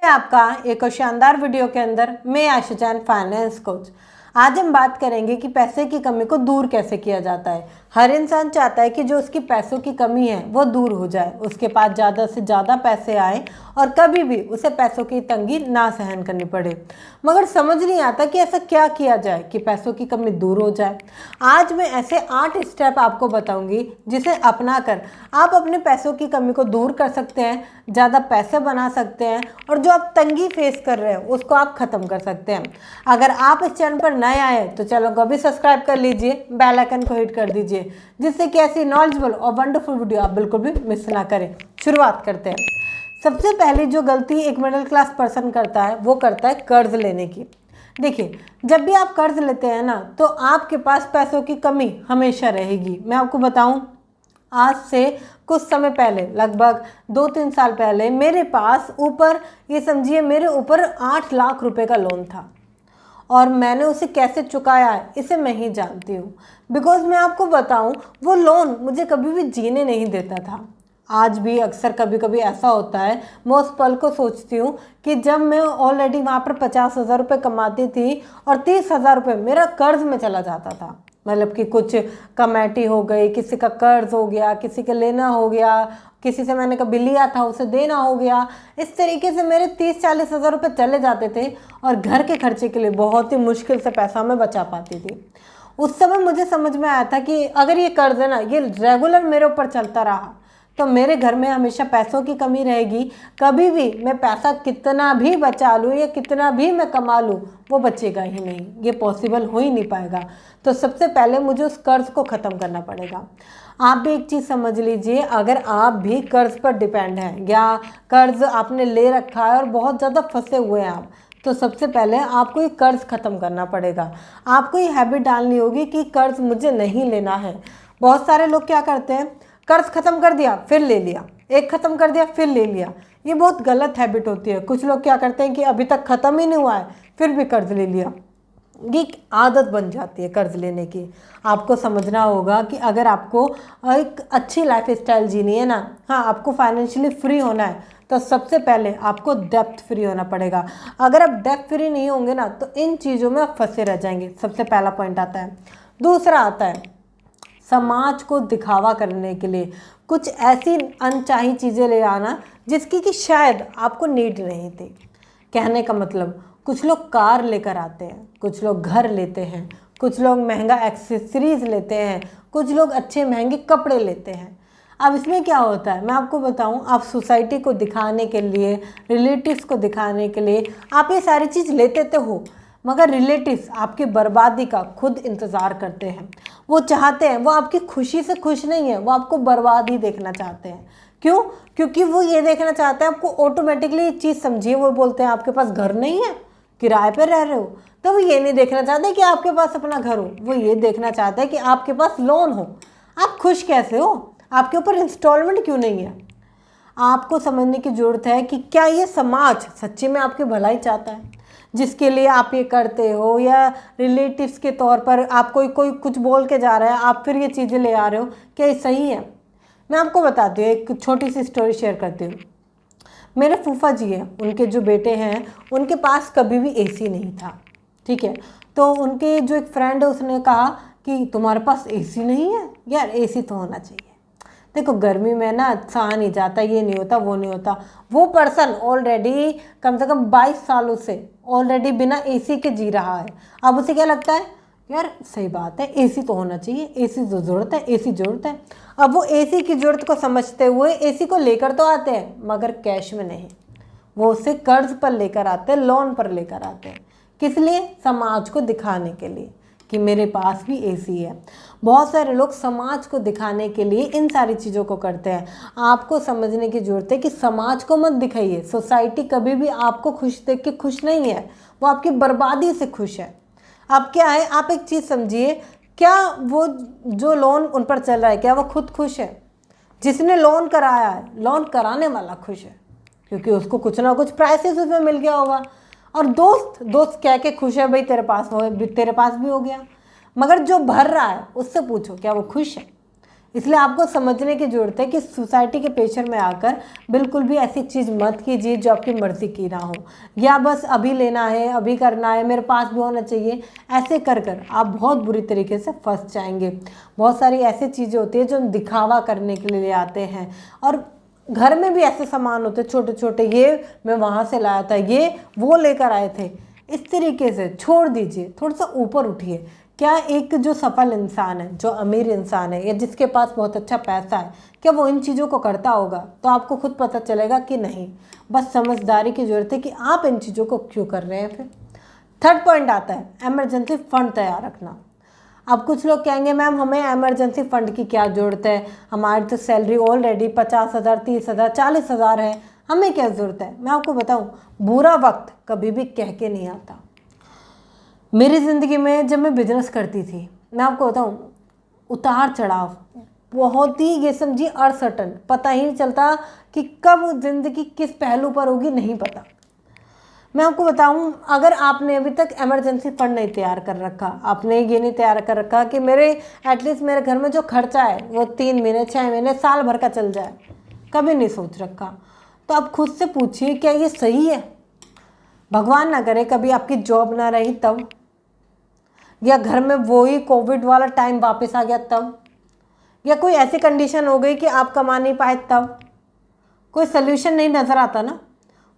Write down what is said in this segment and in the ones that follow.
आपका एक और शानदार वीडियो के अंदर। मैं आयशा जान, फाइनेंस कोच। आज हम बात करेंगे कि पैसे की कमी को दूर कैसे किया जाता है। हर इंसान चाहता है कि जो उसकी पैसों की कमी है वो दूर हो जाए, उसके पास ज़्यादा से ज़्यादा पैसे आए और कभी भी उसे पैसों की तंगी ना सहन करनी पड़े। मगर समझ नहीं आता कि ऐसा क्या किया जाए कि पैसों की कमी दूर हो जाए। आज मैं ऐसे 8 स्टेप आपको बताऊंगी जिसे अपनाकर आप अपने पैसों की कमी को दूर कर सकते हैं, ज़्यादा पैसे बना सकते हैं और जो आप तंगी फेस कर रहे हैं उसको आप ख़त्म कर सकते हैं। अगर आप इस चैनल पर नए आए तो चैनल को अभी सब्सक्राइब कर लीजिए, बेल आइकन को हिट कर दीजिए जिससे कि ऐसी नॉलेजेबल और वंडरफुल वीडियो आप बिल्कुल भी मिस ना करें। शुरुआत करते हैं। सबसे पहली जो गलती एक मिडिल क्लास पर्सन करता है वो करता है कर्ज लेने की। देखिए, जब भी आप कर्ज लेते हैं ना तो आपके पास पैसों की कमी हमेशा रहेगी। मैं आपको बताऊं, आज से कुछ समय पहले, लगभग 2-3 साल पहले, मेरे पास ऊपर, ये समझिए, मेरे ऊपर 8 लाख रुपए का लोन था और मैंने उसे कैसे चुकाया है इसे मैं ही जानती हूँ। बिकॉज मैं आपको बताऊँ, वो लोन मुझे कभी भी जीने नहीं देता था। आज भी अक्सर कभी कभी ऐसा होता है, मैं उस पल को सोचती हूँ कि जब मैं ऑलरेडी वहाँ पर 50,000 रुपये कमाती थी और 30,000 रुपये मेरा कर्ज में चला जाता था। मतलब कि कुछ कमेटी हो गई, किसी का कर्ज हो गया, किसी का लेना हो गया, किसी से मैंने कभी लिया था उसे देना हो गया। इस तरीके से मेरे 30-40 हज़ार रुपये चले जाते थे और घर के खर्चे के लिए बहुत ही मुश्किल से पैसा मैं बचा पाती थी। उस समय मुझे समझ में आया था कि अगर ये कर्ज है ना, ये रेगुलर मेरे ऊपर चलता रहा तो मेरे घर में हमेशा पैसों की कमी रहेगी। कभी भी मैं पैसा कितना भी बचा लूँ या कितना भी मैं कमा लूँ, वो बचेगा ही नहीं, ये पॉसिबल हो ही नहीं पाएगा। तो सबसे पहले मुझे उस कर्ज को ख़त्म करना पड़ेगा। आप भी एक चीज़ समझ लीजिए, अगर आप भी कर्ज पर डिपेंड हैं या कर्ज आपने ले रखा है और बहुत ज़्यादा फंसे हुए हैं आप, तो सबसे पहले आपको ये कर्ज ख़त्म करना पड़ेगा। आपको ये हैबिट डालनी होगी कि कर्ज मुझे नहीं लेना है। बहुत सारे लोग क्या करते हैं, कर्ज खत्म कर दिया फिर ले लिया, एक खत्म कर दिया फिर ले लिया। ये बहुत गलत हैबिट होती है। कुछ लोग क्या करते हैं कि अभी तक ख़त्म ही नहीं हुआ है फिर भी कर्ज ले लिया। ये एक आदत बन जाती है कर्ज लेने की। आपको समझना होगा कि अगर आपको एक अच्छी लाइफ स्टाइल जीनी है ना, हाँ, आपको फाइनेंशियली फ्री होना है, तो सबसे पहले आपको डेप्थ फ्री होना पड़ेगा। अगर आप डेप्थ फ्री नहीं होंगे ना तो इन चीज़ों में आप फंसे रह जाएंगे। सबसे पहला पॉइंट आता है। दूसरा आता है समाज को दिखावा करने के लिए कुछ ऐसी अनचाही चीज़ें ले आना जिसकी कि शायद आपको नीड नहीं थी। कहने का मतलब, कुछ लोग कार लेकर आते हैं, कुछ लोग घर लेते हैं, कुछ लोग महंगा एक्सेसरीज लेते हैं, कुछ लोग अच्छे महंगे कपड़े लेते हैं। अब इसमें क्या होता है मैं आपको बताऊं, आप सोसाइटी को दिखाने के लिए, रिलेटिव्स को दिखाने के लिए आप ये सारी चीज़ लेते तो हो, मगर रिलेटिव्स आपकी बर्बादी का खुद इंतज़ार करते हैं। वो चाहते हैं, वो आपकी खुशी से खुश नहीं है, वो आपको बर्बादी देखना चाहते हैं। क्यों? क्योंकि वो ये देखना चाहते हैं आपको ऑटोमेटिकली ये चीज़ समझिए, वो बोलते हैं आपके पास घर नहीं है, किराए पर रह रहे हो, तो वो ये नहीं देखना चाहते कि आपके पास अपना घर हो, वो ये देखना चाहते हैं कि आपके पास लोन हो। आप खुश कैसे हो? आपके ऊपर इंस्टॉलमेंट क्यों नहीं है? आपको समझने की ज़रूरत है कि क्या ये समाज सच्ची में आपकी भलाई चाहता है जिसके लिए आप ये करते हो, या रिलेटिव्स के तौर पर आप कोई कुछ बोल के जा रहा है, आप फिर ये चीज़ें ले आ रहे हो, क्या ये सही है? मैं आपको बताती हूँ, एक छोटी सी स्टोरी शेयर करती हूँ। मेरे फूफा जी हैं, उनके जो बेटे हैं उनके पास कभी भी एसी नहीं था, ठीक है। तो उनके जो एक फ्रेंड है उसने कहा कि तुम्हारे पास एसी नहीं है यार, एसी तो होना चाहिए। देखो, गर्मी में ना सहा नहीं जाता, ये नहीं होता, वो नहीं होता। वो पर्सन ऑलरेडी कम से कम 22 सालों से ऑलरेडी बिना एसी के जी रहा है। अब उसे क्या लगता है, यार सही बात है, एसी तो होना चाहिए, एसी तो ज़रूरत है, एसी ज़रूरत है। अब वो एसी की ज़रूरत को समझते हुए एसी को लेकर तो आते हैं मगर कैश में नहीं, वो उसे कर्ज पर लेकर आते हैं, लोन पर लेकर आते हैं। किस लिए? समाज को दिखाने के लिए कि मेरे पास भी एसी है। बहुत सारे लोग समाज को दिखाने के लिए इन सारी चीज़ों को करते हैं। आपको समझने की ज़रूरत है कि समाज को मत दिखाइए। सोसाइटी कभी भी आपको खुश देख के खुश नहीं है, वो आपकी बर्बादी से खुश है। अब क्या है, आप एक चीज़ समझिए, क्या वो जो लोन उन पर चल रहा है, क्या वो खुद खुश है? जिसने लोन कराया है, लोन कराने वाला खुश है क्योंकि उसको कुछ ना कुछ प्राइसेस उसमें मिल गया होगा। और दोस्त कह के खुश है, भाई तेरे पास भी हो गया। मगर जो भर रहा है उससे पूछो, क्या वो खुश है? इसलिए आपको समझने की ज़रूरत है कि सोसाइटी के प्रेशर में आकर बिल्कुल भी ऐसी चीज़ मत कीजिए जो आपकी मर्ज़ी की ना हो, या बस अभी लेना है, अभी करना है, मेरे पास भी होना चाहिए, ऐसे कर कर आप बहुत बुरी तरीके से फंस जाएंगे। बहुत सारी ऐसी चीज़ें होती है जो हम दिखावा करने के लिए ले आते हैं, और घर में भी ऐसे सामान होते हैं छोटे छोटे, ये मैं वहाँ से लाया था, ये वो लेकर आए थे। इस तरीके से छोड़ दीजिए, थोड़ा सा ऊपर उठिए। क्या एक जो सफल इंसान है, जो अमीर इंसान है, या जिसके पास बहुत अच्छा पैसा है, क्या वो इन चीज़ों को करता होगा? तो आपको खुद पता चलेगा कि नहीं। बस समझदारी की ज़रूरत है कि आप इन चीज़ों को क्यों कर रहे हैं। फिर थर्ड पॉइंट आता है इमरजेंसी फंड तैयार रखना। अब कुछ लोग कहेंगे मैम हमें इमरजेंसी फ़ंड की क्या ज़रूरत है, हमारी तो सैलरी ऑलरेडी 50,000, 30,000, 40,000 है, हमें क्या ज़रूरत है। मैं आपको बताऊं, बुरा वक्त कभी भी कह के नहीं आता। मेरी ज़िंदगी में जब मैं बिजनेस करती थी, मैं आपको बताऊं, उतार चढ़ाव बहुत ही, ये समझिए अनसर्टन, पता ही नहीं चलता कि कब ज़िंदगी किस पहलू पर होगी, नहीं पता। मैं आपको बताऊं, अगर आपने अभी तक इमरजेंसी फंड नहीं तैयार कर रखा, आपने ये नहीं तैयार कर रखा कि मेरे एटलीस्ट मेरे घर में जो खर्चा है वो 3 महीने, 6 महीने, साल भर का चल जाए, कभी नहीं सोच रखा, तो आप खुद से पूछिए क्या ये सही है। भगवान ना करे कभी आपकी जॉब ना रही तब, या घर में वही कोविड वाला टाइम वापस आ गया तब, या कोई ऐसी कंडीशन हो गई कि आप कमा नहीं पाए तब, कोई सल्यूशन नहीं नज़र आता ना।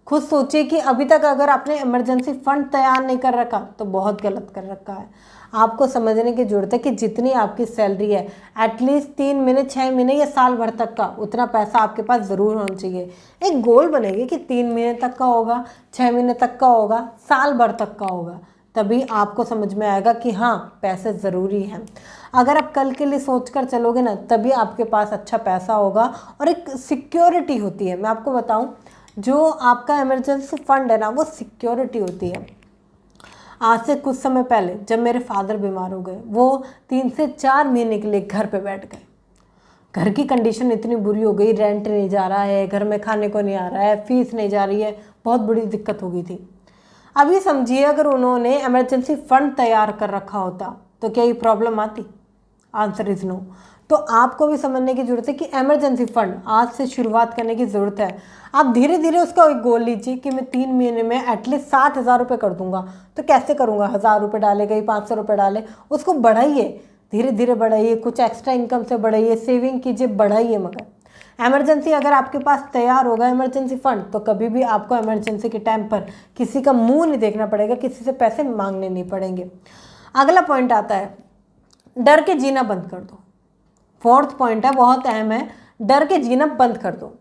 खुद सोचिए कि अभी तक अगर आपने इमरजेंसी फंड तैयार नहीं कर रखा तो बहुत गलत कर रखा है। आपको समझने की ज़रूरत है कि जितनी आपकी सैलरी है, एटलीस्ट 3 महीने, 6 महीने या साल भर तक का उतना पैसा आपके पास ज़रूर होना चाहिए। एक गोल बनेगी कि 3 महीने तक का होगा, 6 महीने तक का होगा, साल भर तक का होगा, तभी आपको समझ में आएगा कि हाँ पैसे ज़रूरी हैं। अगर आप कल के लिए सोच कर चलोगे ना, तभी आपके पास अच्छा पैसा होगा और एक सिक्योरिटी होती है। मैं आपको बताऊं, जो आपका इमरजेंसी फंड है ना, वो सिक्योरिटी होती है। आज से कुछ समय पहले जब मेरे फादर बीमार हो गए, वो 3 से 4 महीने के लिए घर पे बैठ गए। घर की कंडीशन इतनी बुरी हो गई, रेंट नहीं जा रहा है, घर में खाने को नहीं आ रहा है, फीस नहीं जा रही है, बहुत बड़ी दिक्कत हो गई थी। अभी समझिए अगर उन्होंने इमरजेंसी फंड तैयार कर रखा होता तो क्या ये प्रॉब्लम आती? Answer is no. तो आपको भी समझने की ज़रूरत है कि इमरजेंसी फंड आज से शुरुआत करने की ज़रूरत है। आप धीरे धीरे उसका एक गोल लीजिए कि मैं 3 महीने में एटलीस्ट 60,000 रुपये कर दूंगा। तो कैसे करूंगा? 1,000 रुपये डाले, कहीं 500 रुपये डाले, उसको बढ़ाइए, धीरे धीरे बढ़ाइए, कुछ एक्स्ट्रा इनकम से बढ़ाइए, सेविंग कीजिए, बढ़ाइए। मगर इमरजेंसी अगर आपके पास तैयार होगा इमरजेंसी फंड, तो कभी भी आपको इमरजेंसी के टाइम पर किसी का मुंह नहीं देखना पड़ेगा, किसी से पैसे मांगने नहीं पड़ेंगे। अगला पॉइंट आता है, डर के जीना बंद कर दो। फोर्थ पॉइंट है, बहुत अहम है, डर के जीना बंद कर दो।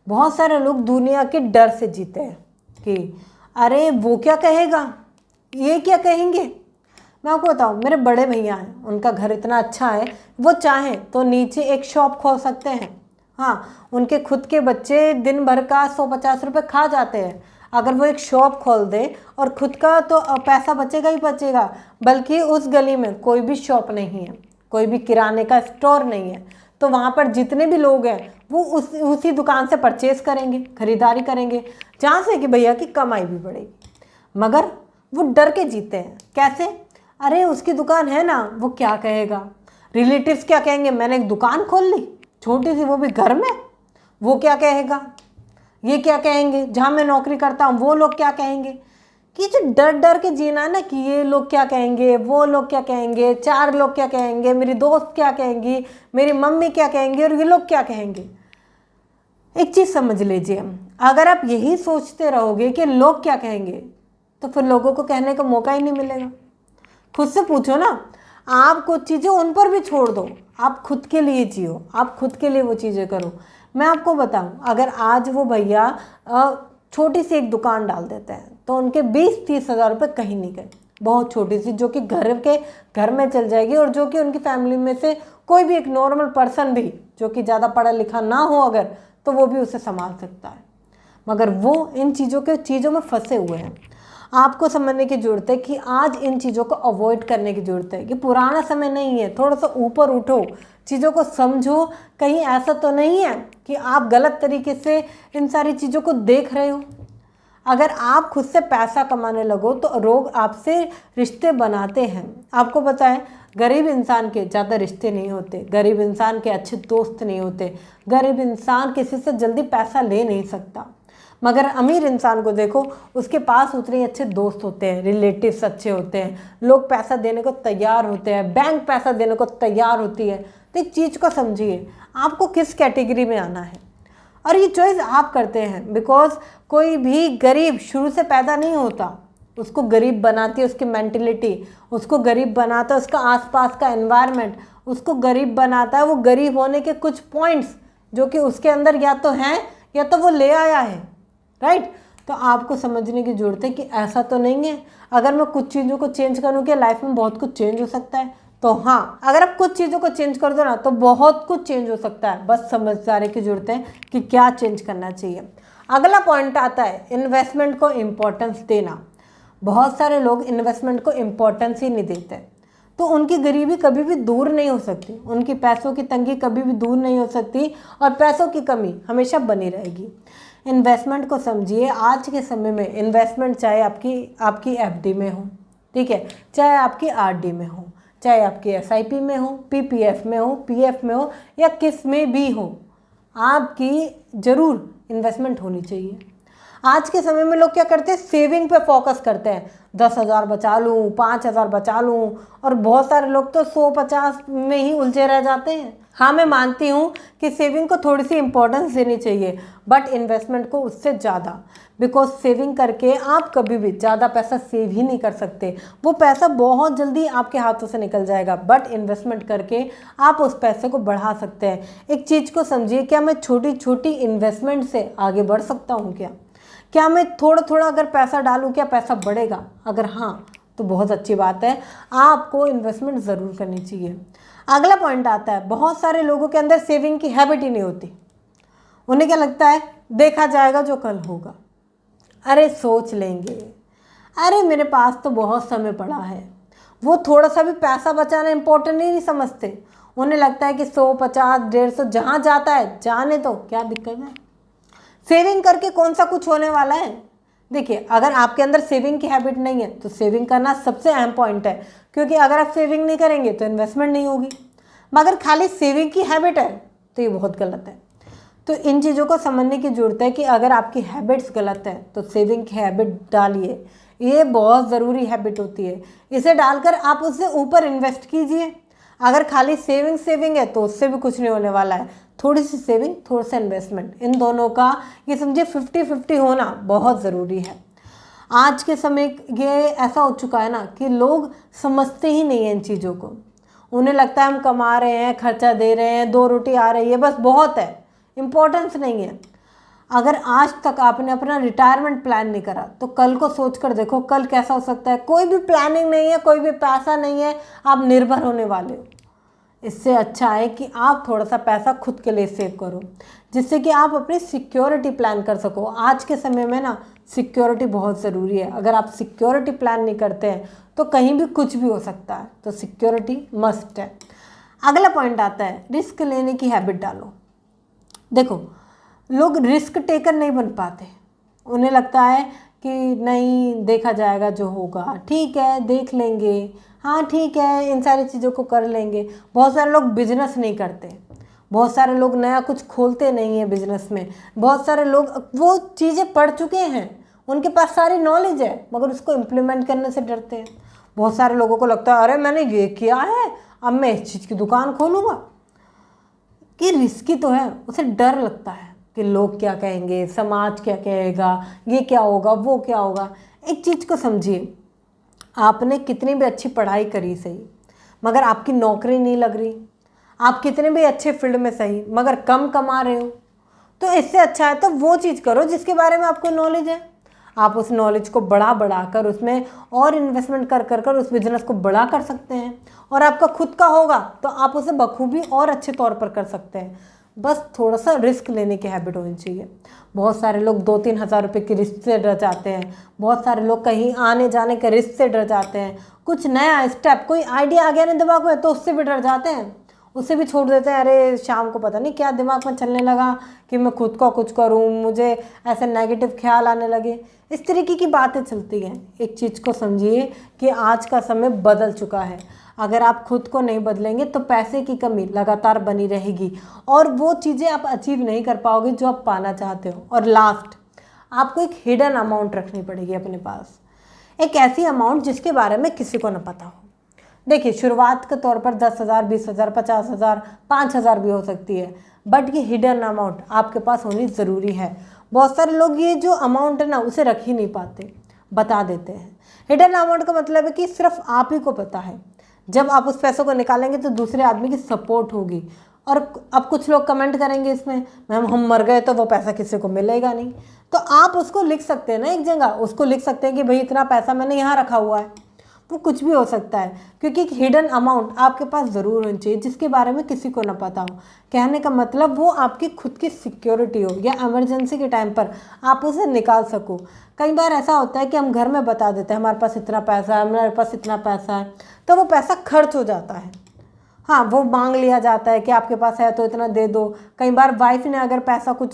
बहुत सारे लोग दुनिया के डर से जीते हैं कि अरे वो क्या कहेगा, ये क्या कहेंगे। मैं आपको बताऊँ, मेरे बड़े भैया हैं, उनका घर इतना अच्छा है, वो चाहें तो नीचे एक शॉप खोल सकते हैं। हाँ, उनके खुद के बच्चे दिन भर का 150 रुपये खा जाते हैं। अगर वो एक शॉप खोल दे और खुद का तो पैसा बचेगा ही बचेगा, बल्कि उस गली में कोई भी शॉप नहीं है, कोई भी किराने का स्टोर नहीं है, तो वहाँ पर जितने भी लोग हैं वो उसी दुकान से परचेज़ करेंगे, ख़रीदारी करेंगे, जहाँ से कि भैया की कमाई भी बढ़ेगी। मगर वो डर के जीते हैं। कैसे? अरे उसकी दुकान है ना, वो क्या कहेगा, रिलेटिव्स क्या कहेंगे, मैंने एक दुकान खोल ली छोटी सी, वो भी घर में, वो क्या कहेगा, ये क्या कहेंगे, जहाँ मैं नौकरी करता हूँ वो लोग क्या कहेंगे। कि जो डर डर के जीना है ना, कि ये लोग क्या कहेंगे, वो लोग क्या कहेंगे, 4 लोग क्या कहेंगे, मेरी दोस्त क्या कहेंगी, मेरी मम्मी क्या कहेंगे, और ये लोग क्या कहेंगे। एक चीज़ समझ लीजिए, अगर आप यही सोचते रहोगे कि लोग क्या कहेंगे, तो फिर लोगों को कहने का मौका ही नहीं मिलेगा। खुद से पूछो ना, आप कुछ चीज़ें उन पर भी छोड़ दो, आप खुद के लिए जियो, आप खुद के लिए वो चीज़ें करो। मैं आपको बताऊं, अगर आज वो भैया छोटी सी एक दुकान डाल देते हैं तो उनके 20-30 हज़ार रुपये कहीं नहीं गए, बहुत छोटी सी, जो कि घर में चल जाएगी, और जो कि उनकी फैमिली में से कोई भी एक नॉर्मल पर्सन भी जो कि ज़्यादा पढ़ा लिखा ना हो अगर, तो वो भी उसे संभाल सकता है। मगर वो इन चीज़ों में फंसे हुए हैं। आपको समझने की ज़रूरत है कि आज इन चीज़ों को अवॉइड करने की ज़रूरत है, कि पुराना समय नहीं है, थोड़ा सा ऊपर उठो, चीज़ों को समझो। कहीं ऐसा तो नहीं है कि आप गलत तरीके से इन सारी चीज़ों को देख रहे हो। अगर आप खुद से पैसा कमाने लगो तो लोग आपसे रिश्ते बनाते हैं। आपको पता है गरीब इंसान के ज़्यादा रिश्ते नहीं होते, गरीब इंसान के अच्छे दोस्त नहीं होते, गरीब इंसान किसी से जल्दी पैसा ले नहीं सकता। मगर अमीर इंसान को देखो, उसके पास उतने अच्छे दोस्त होते हैं, रिलेटिव्स अच्छे होते हैं, लोग पैसा देने को तैयार होते हैं, बैंक पैसा देने को तैयार होती है। तो एक चीज़ को समझिए, आपको किस कैटेगरी में आना है और ये चॉइस आप करते हैं। बिकॉज कोई भी गरीब शुरू से पैदा नहीं होता, उसको गरीब बनाती है उसकी मेंटलिटी, उसको गरीब बनाता है उसका आसपास का एनवायरनमेंट, उसको गरीब बनाता है वो गरीब होने के कुछ पॉइंट्स जो कि उसके अंदर या तो हैं या तो वो ले आया है, राइट। तो आपको समझने की ज़रूरत है कि ऐसा तो नहीं है अगर मैं कुछ चीज़ों को चेंज करूँ कि लाइफ में बहुत कुछ चेंज हो सकता है। तो हाँ, अगर आप कुछ चीज़ों को चेंज कर दो ना तो बहुत कुछ चेंज हो सकता है। बस समझदारी की ज़रूरत है कि क्या चेंज करना चाहिए। अगला पॉइंट आता है इन्वेस्टमेंट को इम्पोर्टेंस देना। बहुत सारे लोग इन्वेस्टमेंट को इम्पोर्टेंस ही नहीं देते, तो उनकी गरीबी कभी भी दूर नहीं हो सकती, उनकी पैसों की तंगी कभी भी दूर नहीं हो सकती और पैसों की कमी हमेशा बनी रहेगी। इन्वेस्टमेंट को समझिए। आज के समय में इन्वेस्टमेंट चाहे आपकी एफडी में हो, ठीक है, चाहे आपकी आरडी में हो, चाहे आपकी एसआईपी में हो, पीपीएफ में हो, पीएफ में हो या किस में भी हो, आपकी ज़रूर इन्वेस्टमेंट होनी चाहिए। आज के समय में लोग क्या करते हैं, सेविंग पे फोकस करते हैं। 10,000 बचा लूँ, 5,000 बचा लूँ, और बहुत सारे लोग तो 100-50 में ही उलझे रह जाते हैं। हाँ, मैं मानती हूँ कि सेविंग को थोड़ी सी इम्पोर्टेंस देनी चाहिए, बट इन्वेस्टमेंट को उससे ज़्यादा। बिकॉज सेविंग करके आप कभी भी ज़्यादा पैसा सेव ही नहीं कर सकते, वो पैसा बहुत जल्दी आपके हाथों से निकल जाएगा। बट इन्वेस्टमेंट करके आप उस पैसे को बढ़ा सकते हैं। एक चीज़ को समझिए, क्या मैं छोटी छोटी इन्वेस्टमेंट से आगे बढ़ सकता हूँ? क्या मैं थोड़ा थोड़ा अगर पैसा डालूँ क्या पैसा बढ़ेगा? अगर हाँ तो बहुत अच्छी बात है, आपको इन्वेस्टमेंट ज़रूर करनी चाहिए। अगला पॉइंट आता है, बहुत सारे लोगों के अंदर सेविंग की हैबिट ही नहीं होती। उन्हें क्या लगता है, देखा जाएगा जो कल होगा, अरे सोच लेंगे, अरे मेरे पास तो बहुत समय पड़ा है। वो थोड़ा सा भी पैसा बचाना इंपॉर्टेंट ही नहीं समझते। उन्हें लगता है कि 100, 50, 150 जहाँ जाता है जाने तो, क्या दिक्कत है, सेविंग करके कौन सा कुछ होने वाला है। देखिए, अगर आपके अंदर सेविंग की हैबिट नहीं है तो सेविंग करना सबसे अहम पॉइंट है, क्योंकि अगर आप सेविंग नहीं करेंगे तो इन्वेस्टमेंट नहीं होगी। मगर खाली सेविंग की हैबिट है तो ये बहुत गलत है। तो इन चीज़ों को समझने की ज़रूरत है कि अगर आपकी हैबिट्स गलत है तो सेविंग की हैबिट डालिए, ये बहुत ज़रूरी हैबिट होती है। इसे डालकर आप उससे ऊपर इन्वेस्ट कीजिए। अगर खाली सेविंग है तो उससे भी कुछ नहीं होने वाला है। थोड़ी सी सेविंग, थोड़ा सा इन्वेस्टमेंट, इन दोनों का ये समझिए 50-50 होना बहुत ज़रूरी है। आज के समय ये ऐसा हो चुका है ना कि लोग समझते ही नहीं हैं इन चीज़ों को। उन्हें लगता है हम कमा रहे हैं, खर्चा दे रहे हैं, 2 रोटी आ रही है, बस बहुत है, इम्पोर्टेंस नहीं है। अगर आज तक आपने अपना रिटायरमेंट प्लान नहीं करा तो कल को सोच कर देखो कल कैसा हो सकता है। कोई भी प्लानिंग नहीं है, कोई भी पैसा नहीं है, आप निर्भर होने वाले हो। इससे अच्छा है कि आप थोड़ा सा पैसा खुद के लिए सेव करो, जिससे कि आप अपनी सिक्योरिटी प्लान कर सको। आज के समय में ना सिक्योरिटी बहुत ज़रूरी है। अगर आप सिक्योरिटी प्लान नहीं करते हैं तो कहीं भी कुछ भी हो सकता है, तो सिक्योरिटी मस्ट है। अगला पॉइंट आता है, रिस्क लेने की हैबिट डालो। देखो, लोग रिस्क टेकर नहीं बन पाते। उन्हें लगता है कि नहीं, देखा जाएगा जो होगा, ठीक है देख लेंगे, हाँ ठीक है इन सारी चीज़ों को कर लेंगे। बहुत सारे लोग बिजनेस नहीं करते, बहुत सारे लोग नया कुछ खोलते नहीं हैं बिजनेस में। बहुत सारे लोग वो चीज़ें पढ़ चुके हैं, उनके पास सारी नॉलेज है, मगर उसको इम्प्लीमेंट करने से डरते हैं। बहुत सारे लोगों को लगता है अरे मैंने ये किया है, अब मैं इस चीज़ की दुकान खोलूँगा, कि रिस्की तो है, उसे डर लगता है कि लोग क्या कहेंगे, समाज क्या कहेगा, ये क्या होगा, वो क्या होगा। एक चीज़ को समझिए, आपने कितनी भी अच्छी पढ़ाई करी सही, मगर आपकी नौकरी नहीं लग रही, आप कितने भी अच्छे फील्ड में सही मगर कम कमा रहे हो, तो इससे अच्छा है तो वो चीज़ करो जिसके बारे में आपको नॉलेज है। आप उस नॉलेज को बढ़ा कर उसमें और इन्वेस्टमेंट कर उस बिज़नेस को बड़ा कर सकते हैं, और आपका खुद का होगा तो आप उसे बखूबी और अच्छे तौर पर कर सकते हैं। बस थोड़ा सा रिस्क लेने की हैबिट होनी चाहिए। बहुत सारे लोग 2-3 हज़ार रुपये की रिस्क से डर जाते हैं, बहुत सारे लोग कहीं आने जाने के रिस्क से डर जाते हैं, कुछ नया स्टेप, कोई आइडिया आ गया नहीं दिमाग में तो उससे भी डर जाते हैं। उसे भी छोड़ देते हैं। अरे शाम को पता नहीं क्या दिमाग में चलने लगा कि मैं खुद को कुछ करूं, मुझे ऐसे नेगेटिव ख्याल आने लगे, इस तरीके की बातें चलती हैं। एक चीज़ को समझिए कि आज का समय बदल चुका है। अगर आप खुद को नहीं बदलेंगे तो पैसे की कमी लगातार बनी रहेगी और वो चीज़ें आप अचीव नहीं कर पाओगे जो आप पाना चाहते हो। और लास्ट, आपको एक हिडन अमाउंट रखनी पड़ेगी अपने पास, एक ऐसी अमाउंट जिसके बारे में किसी को न पता हो। देखिए, शुरुआत के तौर पर 10,000, 20,000, 50,000, 5,000 भी हो सकती है, बट ये हिडन अमाउंट आपके पास होनी ज़रूरी है। बहुत सारे लोग ये जो अमाउंट है ना उसे रख ही नहीं पाते, बता देते हैं। हिडन अमाउंट का मतलब है कि सिर्फ आप ही को पता है। जब आप उस पैसों को निकालेंगे तो दूसरे आदमी की सपोर्ट होगी। और अब कुछ लोग कमेंट करेंगे इसमें, मैम हम मर गए तो वो पैसा किसी को मिलेगा नहीं। तो आप उसको लिख सकते हैं ना एक जगह, उसको लिख सकते हैं कि भाई इतना पैसा मैंने यहाँ रखा हुआ है। वो कुछ भी हो सकता है, क्योंकि एक हिडन अमाउंट आपके पास ज़रूर होनी चाहिए जिसके बारे में किसी को ना पता हो। कहने का मतलब वो आपकी खुद की सिक्योरिटी हो या इमरजेंसी के टाइम पर आप उसे निकाल सको। कई बार ऐसा होता है कि हम घर में बता देते हैं हमारे पास इतना पैसा है, हमारे पास इतना पैसा है, तो वो पैसा खर्च हो जाता है। हाँ, वो मांग लिया जाता है कि आपके पास है तो इतना दे दो। कई बार वाइफ ने अगर पैसा कुछ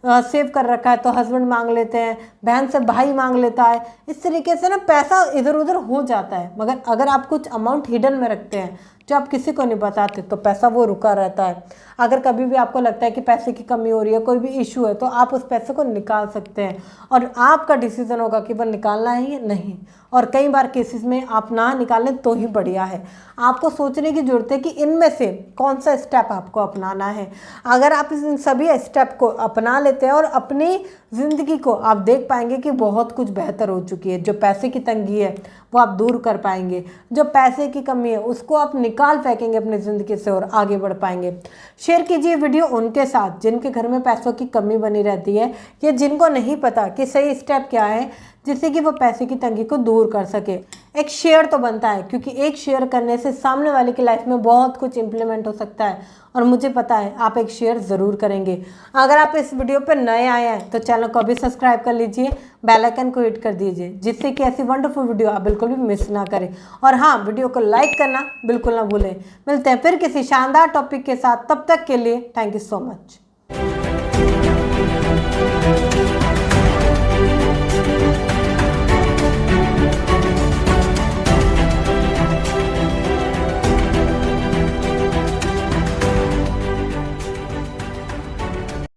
सेव कर रखा है तो हस्बैंड मांग लेते हैं, बहन से भाई मांग लेता है। इस तरीके से ना पैसा इधर उधर हो जाता है। मगर अगर आप कुछ अमाउंट हिडन में रखते हैं जो आप किसी को नहीं बताते तो पैसा वो रुका रहता है। अगर कभी भी आपको लगता है कि पैसे की कमी हो रही है, कोई भी इशू है, तो आप उस पैसे को निकाल सकते हैं और आपका डिसीजन होगा कि वो निकालना है या नहीं। और कई बार केसेस में आप ना निकालें तो ही बढ़िया है। आपको सोचने की ज़रूरत है कि इनमें से कौन सा स्टेप आपको अपनाना है। अगर आप इन सभी स्टेप को अपना लेते हैं और अपनी ज़िंदगी को आप देख पाएंगे कि बहुत कुछ बेहतर हो चुकी है। जो पैसे की तंगी है वो आप दूर कर पाएंगे, जो पैसे की कमी है उसको आप निकाल फेंकेंगे अपनी ज़िंदगी से और आगे बढ़ पाएंगे। शेयर कीजिए वीडियो उनके साथ जिनके घर में पैसों की कमी बनी रहती है या जिनको नहीं पता कि सही स्टेप क्या है जिससे कि वो पैसे की तंगी को दूर कर सके। एक शेयर तो बनता है, क्योंकि एक शेयर करने से सामने वाले की लाइफ में बहुत कुछ इंप्लीमेंट हो सकता है और मुझे पता है आप एक शेयर ज़रूर करेंगे। अगर आप इस वीडियो पर नए आए हैं तो चैनल को अभी सब्सक्राइब कर लीजिए, बेल आइकन को हिट कर दीजिए जिससे कि ऐसी वंडरफुल वीडियो आप बिल्कुल भी मिस ना करें। और हाँ, वीडियो को लाइक करना बिल्कुल ना भूलें। मिलते हैं फिर किसी शानदार टॉपिक के साथ, तब तक के लिए थैंक यू सो मच।